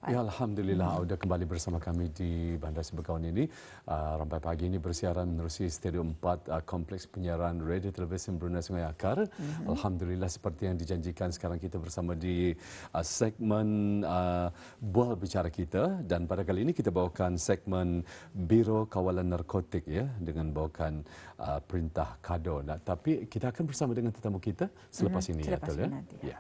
Ya, Alhamdulillah sudah kembali bersama kami di Bandar Seberkawan ini. Rampai pagi ini bersiaran menerusi Studio 4 Kompleks Penyiaran Radio Televisi Brunei Sungai Akar. Alhamdulillah seperti yang dijanjikan, sekarang kita bersama di segmen Bual Bicara Kita, dan pada kali ini kita bawakan segmen Biro Kawalan Narkotik ya, dengan bawakan perintah kado. Nah, tapi kita akan bersama dengan tetamu kita selepas ini selepas ya, ini nanti, ya.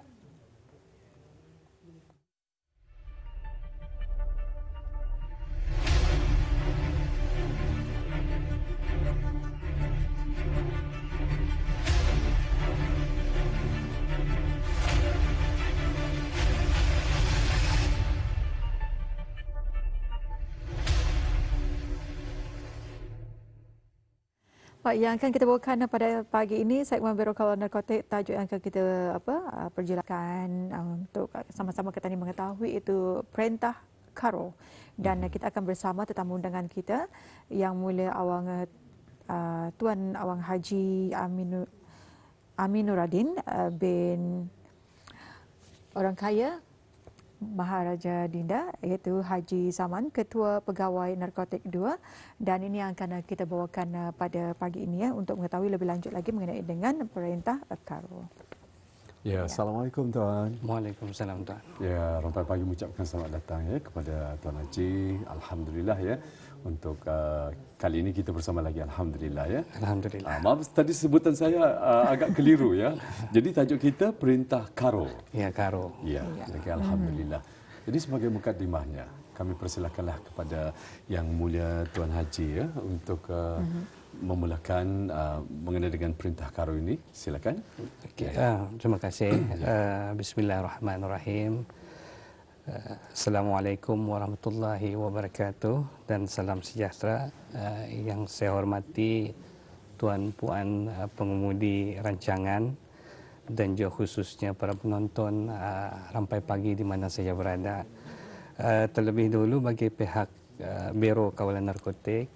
Baik, yang akan kita bawakan pada pagi ini segmen Biro Kawalan Narkotik, tajuk yang akan kita perjelaskan untuk sama-sama kita ni mengetahui itu perintah karo, dan kita akan bersama tetamu undangan kita yang mulia Awang Tuan Awang Haji Aminuradin bin orang kaya Maharaja Dinda, iaitu Haji Zaman, Ketua Pegawai Narkotik 2, dan ini yang akan kita bawakan pada pagi ini ya, untuk mengetahui lebih lanjut lagi mengenai dengan perintah karo. Ya, Assalamualaikum Tuan. Waalaikumsalam Tuan. Ya, Rampai Pagi mengucapkan selamat datang ya kepada Tuan Haji. Alhamdulillah ya, untuk kali ini kita bersama lagi, Alhamdulillah ya. Alhamdulillah. Maaf tadi sebutan saya agak keliru ya. Jadi tajuk kita perintah karo. Ya, karo. Ya, okay, Alhamdulillah. Jadi sebagai mukadimahnya, kami persilakanlah kepada Yang Mulia Tuan Haji ya untuk memulakan mengenai dengan perintah karo ini. Silakan. Okay. Terima kasih. Bismillahirrahmanirrahim. Assalamualaikum warahmatullahi wabarakatuh, dan salam sejahtera. Yang saya hormati tuan puan pengemudi rancangan dan juga khususnya para penonton Rampai Pagi di mana saya berada. Terlebih dahulu bagi pihak Biro Kawalan Narkotik,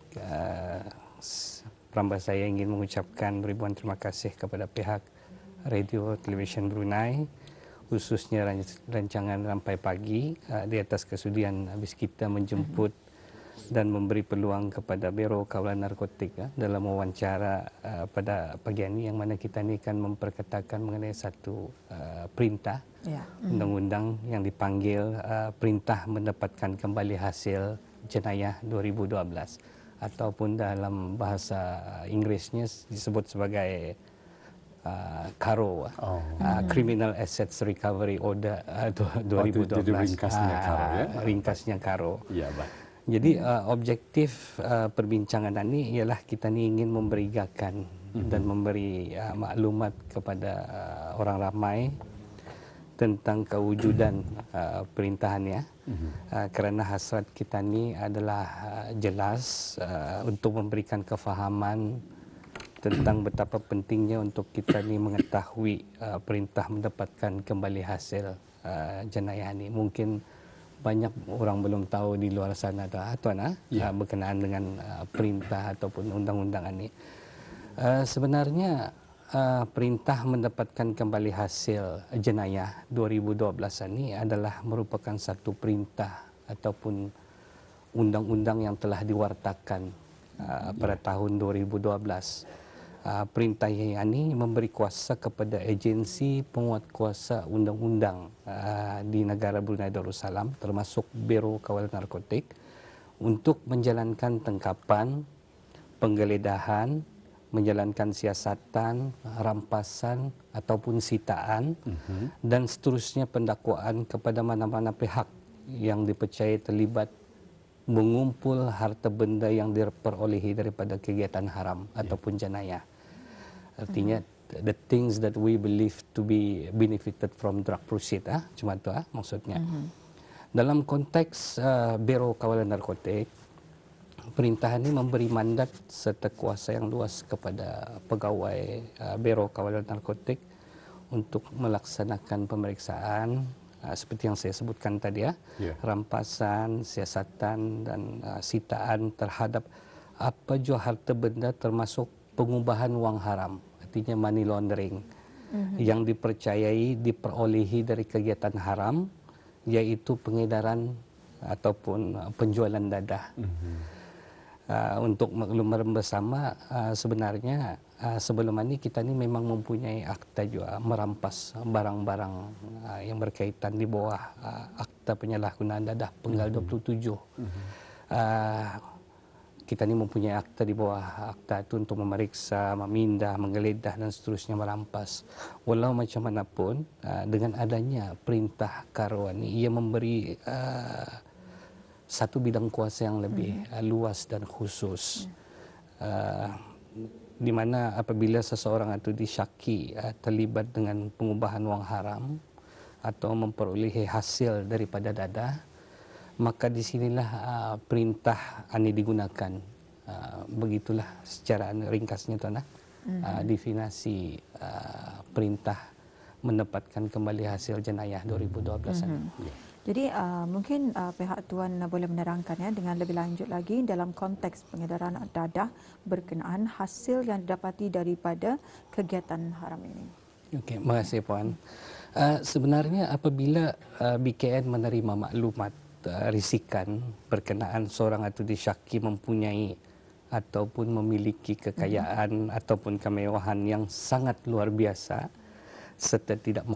perambah saya ingin mengucapkan ribuan terima kasih kepada pihak Radio Television Brunei, khususnya rancangan Rampai Pagi, di atas kesudian habis kita menjemput dan memberi peluang kepada Biro Kawalan Narkotik dalam wawancara pada pagi ini, yang mana kita ini akan memperkatakan mengenai satu perintah undang-undang yang dipanggil Perintah Mendapatkan Kembali Hasil Jenayah 2012, ataupun dalam bahasa Inggerisnya disebut sebagai KARO, Criminal Assets Recovery Order 2012. Jadi ringkasnya KARO ya. Ringkasnya KARO. Ya, baik. Jadi objektif perbincangan ini ialah kita ni ingin memberikan dan memberi maklumat kepada orang ramai tentang kewujudan perintahannya, kerana hasrat kita ni adalah jelas untuk memberikan kefahaman tentang betapa pentingnya untuk kita ni mengetahui perintah mendapatkan kembali hasil jenayah ini. Mungkin banyak orang belum tahu di luar sana Tuan berkenaan dengan perintah ataupun undang-undang ini. Sebenarnya perintah mendapatkan kembali hasil jenayah 2012 ini adalah merupakan satu perintah ataupun undang-undang yang telah diwartakan pada tahun 2012. Perintah ini memberi kuasa kepada agensi penguatkuasa undang-undang di negara Brunei Darussalam, termasuk Biro Kawalan Narkotik, untuk menjalankan tangkapan, penggeledahan, menjalankan siasatan, rampasan ataupun sitaan, dan seterusnya pendakwaan kepada mana-mana pihak yang dipercayai terlibat mengumpul harta benda yang diperolehi daripada kegiatan haram ataupun jenayah. Artinya the things that we believe to be benefited from drug proceed, cuma itu maksudnya. Dalam konteks Biro Kawalan Narkotik, perintah ini memberi mandat serta kuasa yang luas kepada pegawai Biro Kawalan Narkotik untuk melaksanakan pemeriksaan seperti yang saya sebutkan tadi rampasan, siasatan dan sitaan terhadap apa jua harta benda termasuk pengubahan wang haram, artinya money laundering, yang dipercayai diperolehi dari kegiatan haram, yaitu pengedaran ataupun penjualan dadah. Untuk makluman bersama, sebenarnya sebelum ini kita ni memang mempunyai akta juga merampas barang-barang yang berkaitan di bawah akta penyalahgunaan dadah penggal 27. Kita ni mempunyai akta di bawah akta itu untuk memeriksa, memindah, menggeledah dan seterusnya merampas. Walau macam mana pun, dengan adanya perintah Karo ini, ia memberi satu bidang kuasa yang lebih luas dan khusus, di mana apabila seseorang itu disyaki terlibat dengan pengubahan wang haram atau memperolehi hasil daripada dadah, maka di sinilah perintah ini digunakan. Begitulah secara ringkasnya tuan, definisi perintah mendapatkan kembali hasil jenayah 2012 ini. Jadi mungkin pihak tuan boleh menerangkan ya dengan lebih lanjut lagi dalam konteks pengedaran dadah berkenaan hasil yang didapati daripada kegiatan haram ini. Okey, terima kasih puan. Sebenarnya apabila BKN menerima maklumat risikan berkenaan seorang itu disyaki mempunyai ataupun memiliki kekayaan ataupun kemewahan yang sangat luar biasa serta tidak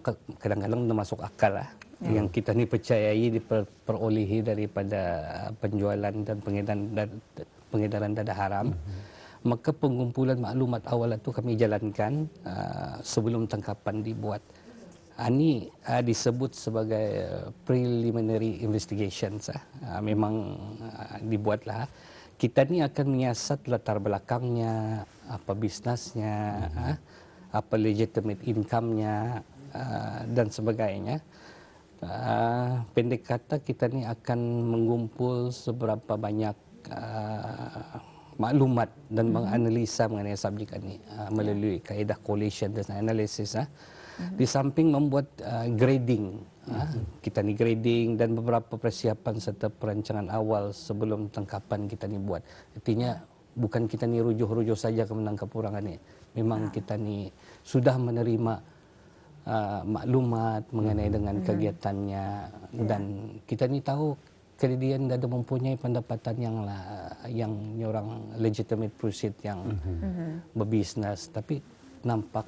kadang-kadang masuk akal lah, yang kita ni percayai diperolehi daripada penjualan dan pengedaran dadah haram, maka pengumpulan maklumat awal itu kami jalankan sebelum tangkapan dibuat. Ini disebut sebagai preliminary investigations. Memang dibuatlah. Kita ni akan menyiasat latar belakangnya, apa bisnesnya, apa legitimate income-nya dan sebagainya. Pendek kata, kita ni akan mengumpul seberapa banyak maklumat dan menganalisa mengenai subjek ini melalui kaedah collation dan analysis. Di samping membuat grading, kita ni grading dan beberapa persiapan serta perancangan awal sebelum tangkapan kita ni buat. Artinya bukan kita ni rujuh-rujuh saja ke menangkap orang ini. Memang kita ni sudah menerima maklumat mengenai dengan kegiatannya, dan kita ni tahu dia ada mempunyai pendapatan yang orang legitimate pursuit yang berbisnes tapi nampak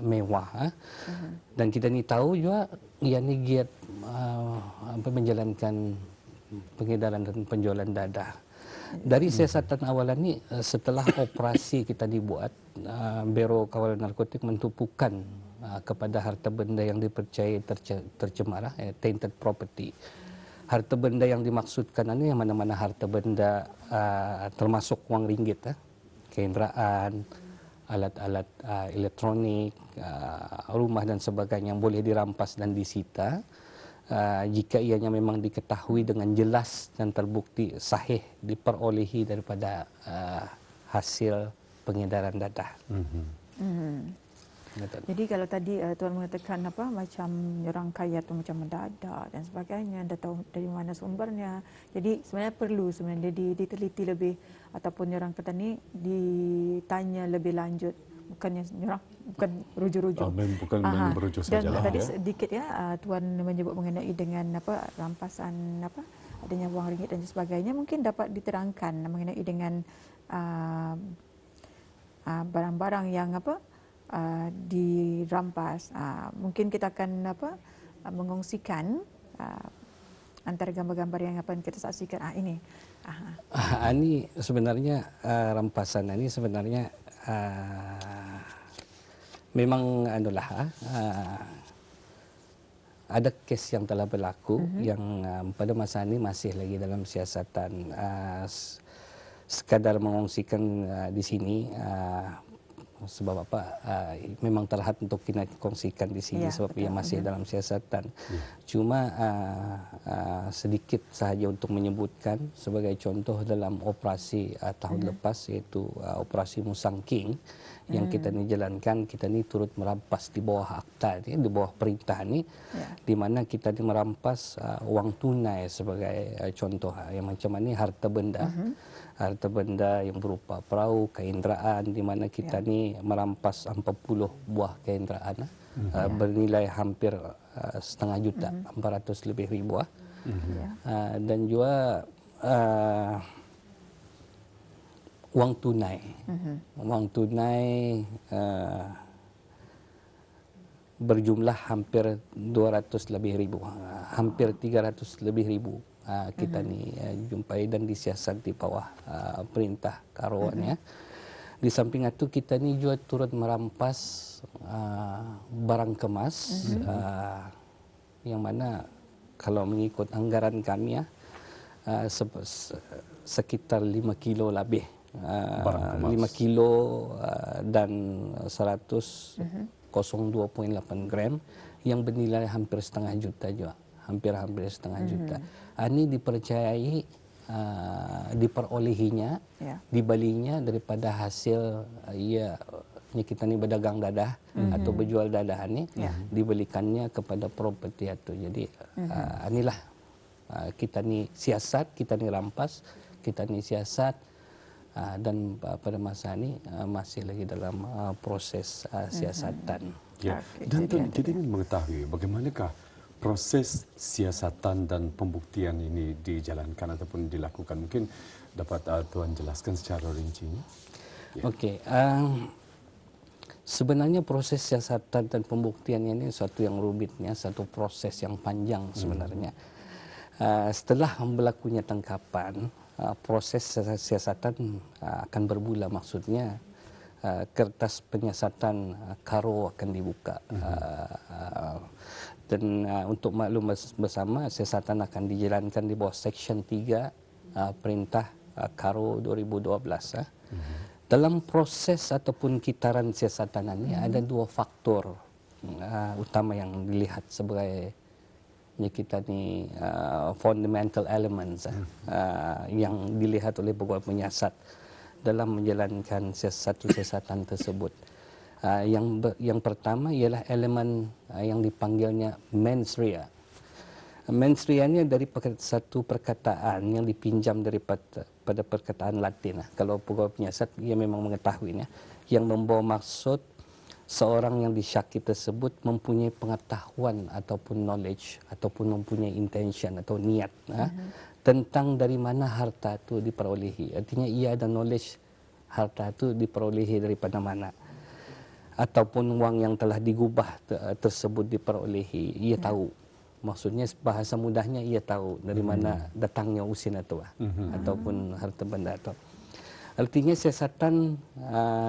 mewah, dan kita ni tahu juga ia ni giat menjalankan pengedaran dan penjualan dadah. Dari siasatan awalan ni, setelah operasi kita dibuat, Biro Kawalan Narkotik mentumpukan kepada harta benda yang dipercayai tercemar, tainted property. Harta benda yang dimaksudkan ini yang mana-mana harta benda termasuk wang ringgit, kenderaan, alat-alat elektronik, rumah dan sebagainya yang boleh dirampas dan disita jika ianya memang diketahui dengan jelas dan terbukti sahih diperolehi daripada hasil pengedaran dadah. Jadi kalau tadi tuan mengatakan apa macam orang kaya tu macam mendadak dan sebagainya, anda tahu dari mana sumbernya. Jadi sebenarnya perlu diteliti lebih, ataupun orang kata ni ditanya lebih lanjut, bukannya bukan rujuk-rujuk. Bukan berujuk saja. Dan tadi sedikit ya tuan menyebut mengenai dengan apa rampasan adanya wang ringgit dan sebagainya, mungkin dapat diterangkan mengenai dengan barang-barang yang dirampas. Mungkin kita akan mengongsikan antara gambar-gambar yang kita saksikan ini. Ini sebenarnya rampasan ini sebenarnya memang ada kes yang telah berlaku yang pada masa ini masih lagi dalam siasatan. Sekadar mengongsikan di sini sebab memang terhad untuk kita kongsikan di sini sebab ia masih dalam siasatan. Cuma sedikit sahaja untuk menyebutkan sebagai contoh dalam operasi tahun lepas, iaitu operasi Musang King yang kita ni jalankan. Kita ni turut merampas di bawah akta ni, di bawah perintah ni, di mana kita ni merampas wang tunai sebagai contoh yang macam ni, harta benda. Harta benda yang berupa perahu, kenderaan, di mana kita ni merampas 40 buah kenderaan bernilai hampir setengah juta, 400 lebih ribu. dan juga wang tunai. Wang tunai berjumlah hampir 200 lebih ribu, hampir 300 lebih ribu kita ni jumpai dan disiasat di bawah perintah Karo ya. Di samping itu kita ni juga turut merampas barang kemas yang mana kalau mengikut anggaran kami sekitar 5 kilo lebih. 5 kilo dan 100.08 gram yang bernilai hampir setengah juta juga. Hampir setengah juta. Ini dipercayai diperolehinya, dibalinya daripada hasil kita ni berdagang dadah atau berjual dadah ni, dibelikannya kepada properti itu. Jadi inilah kita ni siasat, kita ni rampas, kita ni siasat dan pada masa ini masih lagi dalam proses siasatan. Ya. Dan Tuan, kita ingin mengetahui bagaimanakah proses siasatan dan pembuktian ini dijalankan ataupun dilakukan. Mungkin dapat Tuan jelaskan secara rincinya. Ya. Okey. Sebenarnya proses siasatan dan pembuktian ini suatu yang rumitnya, satu proses yang panjang sebenarnya. Setelah berlakunya tangkapan, proses siasatan akan bermula, maksudnya kertas penyiasatan Karo akan dibuka. Dan untuk maklum bersama, siasatan akan dijalankan di bawah Seksyen 3 Perintah Karo 2012. Dalam proses ataupun kitaran siasatan ini ada dua faktor utama yang dilihat sebagai kita ni fundamental elements yang dilihat oleh pegawai penyiasat dalam menjalankan satu siasatan tersebut. Yang pertama ialah elemen yang dipanggilnya mens rea. Mens rea ni dari satu perkataan yang dipinjam daripada perkataan Latin. Kalau pegawai penyiasat ia memang mengetahuinya, yang membawa maksud seorang yang disyaki tersebut mempunyai pengetahuan ataupun knowledge ataupun mempunyai intention atau niat tentang dari mana harta itu diperolehi. Artinya ia ada knowledge harta itu diperolehi daripada mana, ataupun wang yang telah digubah tersebut diperolehi. Ia tahu. Maksudnya bahasa mudahnya ia tahu dari mana datangnya usin itu ataupun harta benda itu. Artinya siasatan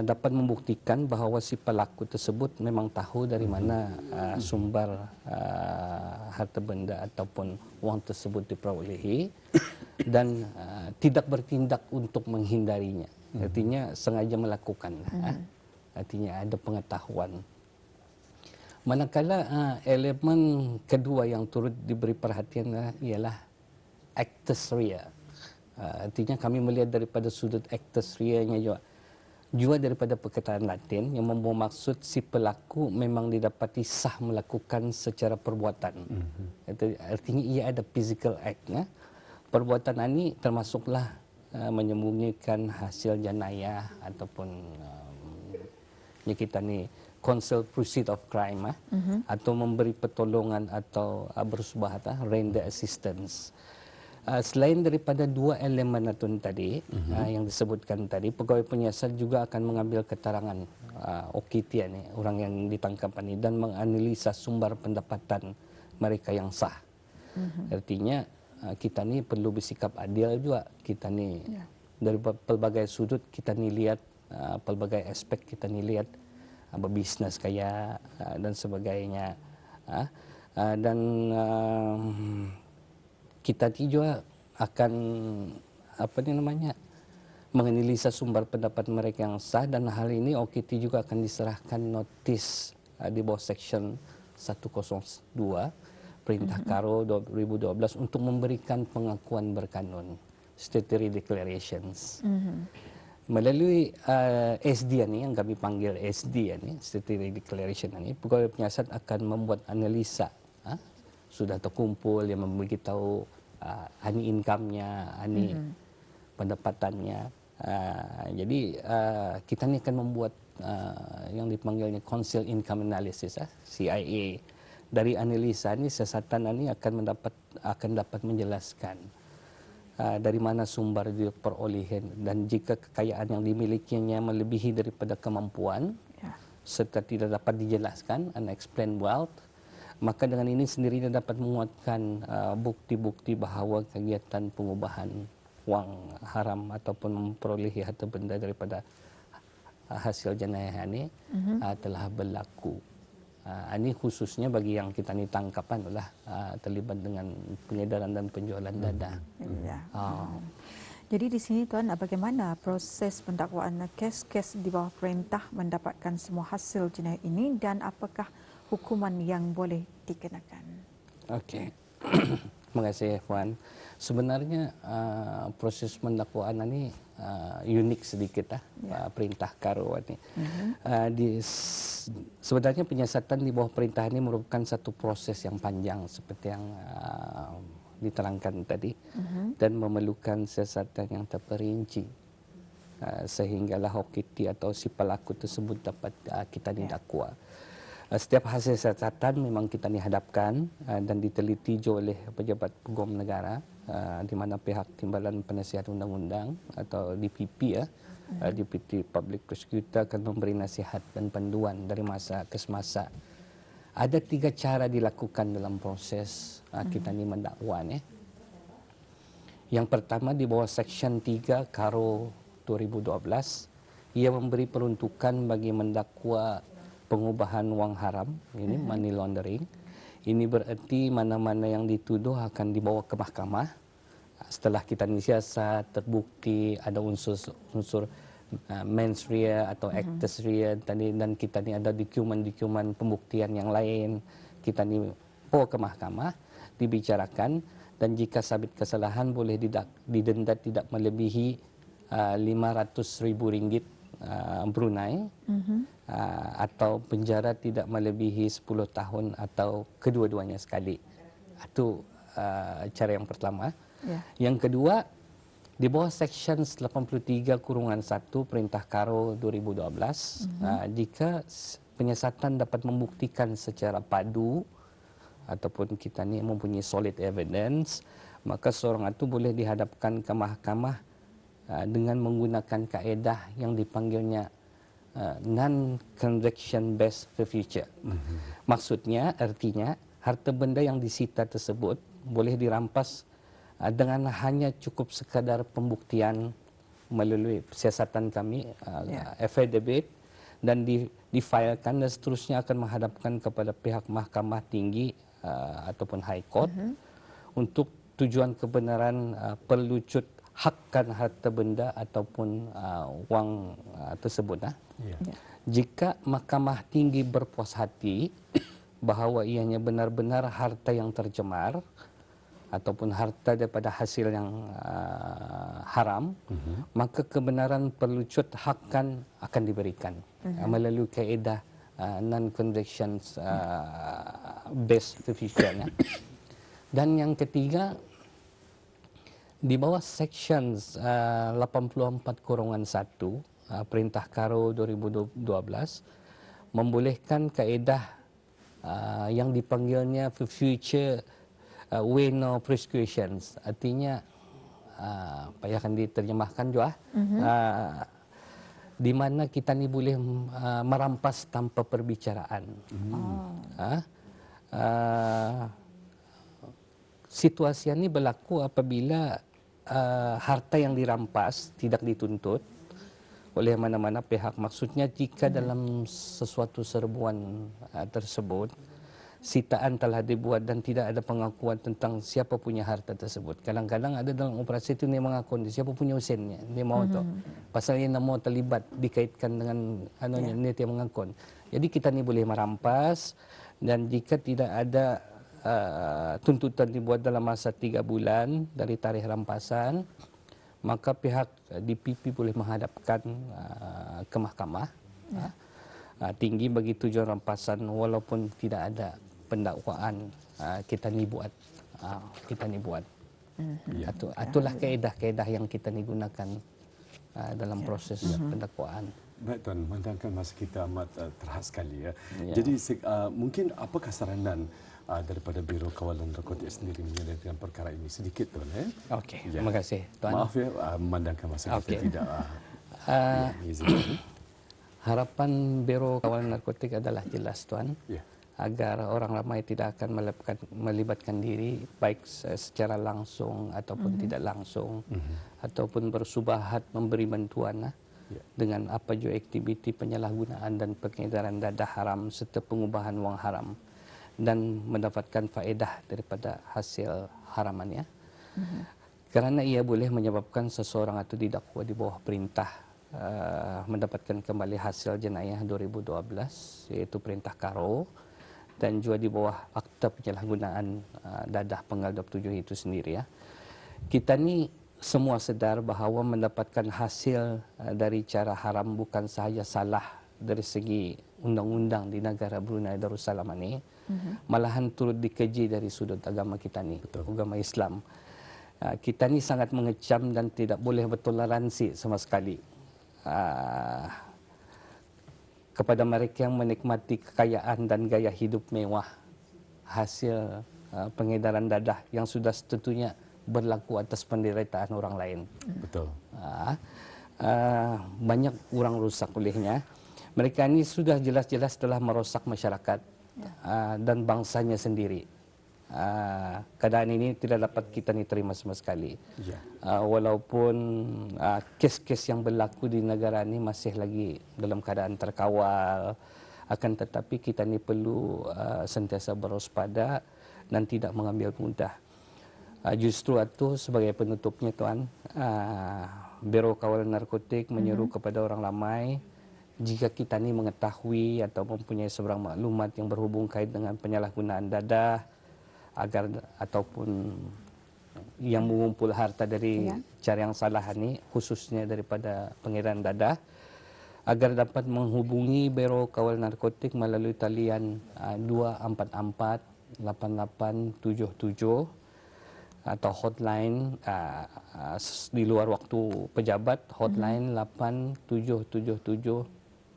dapat membuktikan bahawa si pelaku tersebut memang tahu dari mana sumber harta benda ataupun wang tersebut diperolehi dan tidak bertindak untuk menghindarinya. Artinya sengaja melakukan. Artinya ada pengetahuan. Manakala elemen kedua yang turut diberi perhatian ialah actus rea. Artinya kami melihat daripada sudut actus rea-nya juga daripada perkataan Latin yang membawa maksud si pelaku memang didapati sah melakukan secara perbuatan. Artinya ia ada physical act. Perbuatan ini termasuklah menyembunyikan hasil jenayah ataupun kita ni concealed proceed of crime atau memberi pertolongan atau bersubahat, render assistance. Selain daripada dua elemen itu tadi yang disebutkan tadi, pegawai penyiasat juga akan mengambil keterangan OKT ni, orang yang ditangkap ini, dan menganalisa sumber pendapatan mereka yang sah. Artinya kita ni perlu bersikap adil juga. Kita ni dari pelbagai sudut kita ni lihat, pelbagai aspek kita ni lihat, berbisnes kaya dan sebagainya, dan kita juga akan menganalisa sumber pendapat mereka yang sah, dan hal ini OKT juga akan diserahkan notis di bawah Seksyen 102 Perintah Karo 2012 untuk memberikan pengakuan berkanun, statutory declarations. Melalui SD ini, yang kami panggil SD ini, statutory declaration ini, pegawai penyiasat akan membuat analisa. Sudah terkumpul yang memberitahu ani income-nya, ani pendapatannya. Jadi kita ni akan membuat yang dipanggilnya Concealed Income Analysis, CIA, dari analisa ni siasatan ini akan dapat menjelaskan dari mana sumber diperolehan, dan jika kekayaan yang dimilikinya melebihi daripada kemampuan serta tidak dapat dijelaskan, unexplained wealth, maka dengan ini sendiri dia dapat menguatkan bukti-bukti bahawa kegiatan pengubahan wang haram ataupun memperolehi harta benda daripada hasil jenayah ini telah berlaku. Ini khususnya bagi yang kita ni tangkapan adalah terlibat dengan pengedaran dan penjualan dada. Ya. Jadi di sini Tuan, bagaimana proses pendakwaan kes-kes di bawah perintah mendapatkan semua hasil jenayah ini dan apakah hukuman yang boleh dikenakan? Okey. Terima kasih Puan. Sebenarnya proses pendakwaan ini unik sedikit perintah Karo ini. Sebenarnya penyiasatan di bawah perintah ini merupakan satu proses yang panjang seperti yang diterangkan tadi, dan memerlukan siasatan yang terperinci sehinggalah hokiti atau si pelaku tersebut dapat kita didakwa. Setiap hasil siasatan memang kita dihadapkan dan diteliti oleh pejabat peguam negara, di mana pihak Timbalan Penasihat Undang-Undang atau DPP Deputy Public Prosecutor akan memberi nasihat dan panduan dari masa ke semasa. Ada 3 cara dilakukan dalam proses kita ni mendakwa ni. Yang pertama di bawah Seksyen 3 Karo 2012, ia memberi peruntukan bagi mendakwa pengubahan wang haram, ini money laundering. Ini bererti mana-mana yang dituduh akan dibawa ke mahkamah. Setelah kita ni siasat, terbukti ada unsur mens rea atau actus rea dan kita ni ada dokumen-dokumen pembuktian yang lain, kita ni bawa ke mahkamah, dibicarakan, dan jika sabit kesalahan boleh didenda tidak melebihi RM500,000 Brunei, atau penjara tidak melebihi 10 tahun atau kedua-duanya sekali. Itu cara yang pertama. Yang kedua, di bawah Seksyen 83-1 Perintah Karo 2012, jika penyiasatan dapat membuktikan secara padu ataupun kita ni mempunyai solid evidence, maka seorang itu boleh dihadapkan ke mahkamah dengan menggunakan kaedah yang dipanggilnya non-conviction based forfeiture. Maksudnya, artinya harta benda yang disita tersebut boleh dirampas dengan hanya cukup sekadar pembuktian melalui siasatan kami, affidavit, dan difilekan dan seterusnya akan menghadapkan kepada pihak mahkamah tinggi ataupun high court untuk tujuan kebenaran perlucut hakkan harta benda ataupun wang tersebut. Jika mahkamah tinggi berpuas hati bahawa ianya benar-benar harta yang tercemar ataupun harta daripada hasil yang haram, maka kebenaran perlucut hakkan akan diberikan melalui kaedah non-conviction based forfeiture. Dan yang ketiga, di bawah Seksyen 84-1 Perintah Karo 2012 membolehkan kaedah yang dipanggilnya forfeiture way no prescriptions. Artinya payahkan diterjemahkan juga, di mana kita ni boleh merampas tanpa perbicaraan. Situasi ini berlaku apabila harta yang dirampas tidak dituntut oleh mana-mana pihak. Maksudnya jika dalam sesuatu serbuan tersebut sitaan telah dibuat dan tidak ada pengakuan tentang siapa punya harta tersebut. Kadang-kadang ada dalam operasi itu dia mengaku siapa punya usennya, dia mau tu. Pasal dia mau terlibat dikaitkan dengan dia mengaku. Jadi kita ni boleh merampas, dan jika tidak ada tuntutan dibuat dalam masa 3 bulan dari tarikh rampasan, maka pihak DPP boleh menghadapkan ke mahkamah tinggi bagi tujuan rampasan walaupun tidak ada pendakwaan. Kita ni buat. Itulah kaedah-kaedah yang kita ni gunakan dalam proses pendakwaan. Baik Tuan, memandangkan masa kita amat terhad sekali ya. Ya. Jadi mungkin apakah saranan daripada Biro Kawalan Narkotik sendiri mengenai dengan perkara ini sedikit Tuan Okey, terima kasih Tuan. Maaf ya memandangkan masa kita tidak izin. Harapan Biro Kawalan Narkotik adalah jelas Tuan. Ya. Agar orang ramai tidak akan melibatkan diri baik secara langsung ataupun tidak langsung ataupun bersubahat memberi bantuan dengan apa jua aktiviti penyalahgunaan dan pengedaran dadah haram serta pengubahan wang haram dan mendapatkan faedah daripada hasil haramannya. Kerana ia boleh menyebabkan seseorang atau didakwa di bawah perintah mendapatkan kembali hasil jenayah 2012 iaitu perintah karo dan juga di bawah Akta Penyalahgunaan Dadah Penggal 27 itu sendiri ya. Kita ni semua sedar bahawa mendapatkan hasil dari cara haram bukan sahaja salah dari segi undang-undang di negara Brunei Darussalam ini, malahan turut dikeji dari sudut agama kita ni, agama Islam. Kita ni sangat mengecam dan tidak boleh bertoleransi sama sekali kepada mereka yang menikmati kekayaan dan gaya hidup mewah hasil pengedaran dadah yang sudah tentunya berlaku atas penderitaan orang lain. Betul. Banyak orang rusak olehnya. Mereka ini sudah jelas-jelas telah merosak masyarakat dan bangsanya sendiri. Keadaan ini tidak dapat kita ni terima sama sekali. Ya. Walaupun kes-kes yang berlaku di negara ini masih lagi dalam keadaan terkawal, akan tetapi kita ni perlu sentiasa berwaspada dan tidak mengambil mudah. Justru itu sebagai penutupnya Tuan, Biro Kawalan Narkotik menyeru kepada orang ramai, jika kita ni mengetahui atau mempunyai sebarang maklumat yang berhubung kait dengan penyalahgunaan dadah agar ataupun yang mengumpul harta dari cara yang salah ini, khususnya daripada pengedaran dadah, agar dapat menghubungi Biro Kawal Narkotik melalui talian 244 8877 atau hotline di luar waktu pejabat, hotline 8777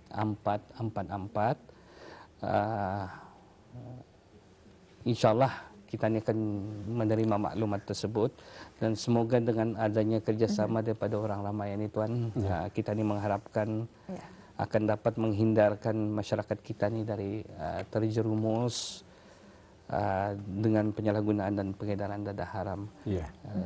444. InsyaAllah kita ni akan menerima maklumat tersebut dan semoga dengan adanya kerjasama daripada orang ramai ini Tuan, kita ni mengharapkan akan dapat menghindarkan masyarakat kita ni dari terjerumus dengan penyalahgunaan dan pengedaran dadah haram.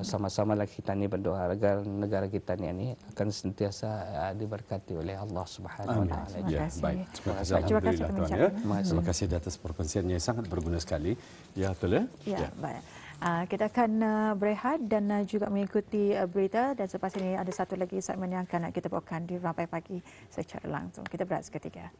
Sama-sama lagi kita ni berdoa agar negara kita ni akan sentiasa diberkati oleh Allah Subhanahu Wa Taala. Ya, baik. Terima kasih Alhamdulillah Tuan ya. Terima kasih atas perkongsiannya sangat berguna sekali. Ya, betul ya? Ya, baik. Kita akan berehat dan juga mengikuti berita dan selepas ini ada satu lagi segmen yang akan kita bawakan di Rampai Pagi secara langsung. Kita berehat seketika.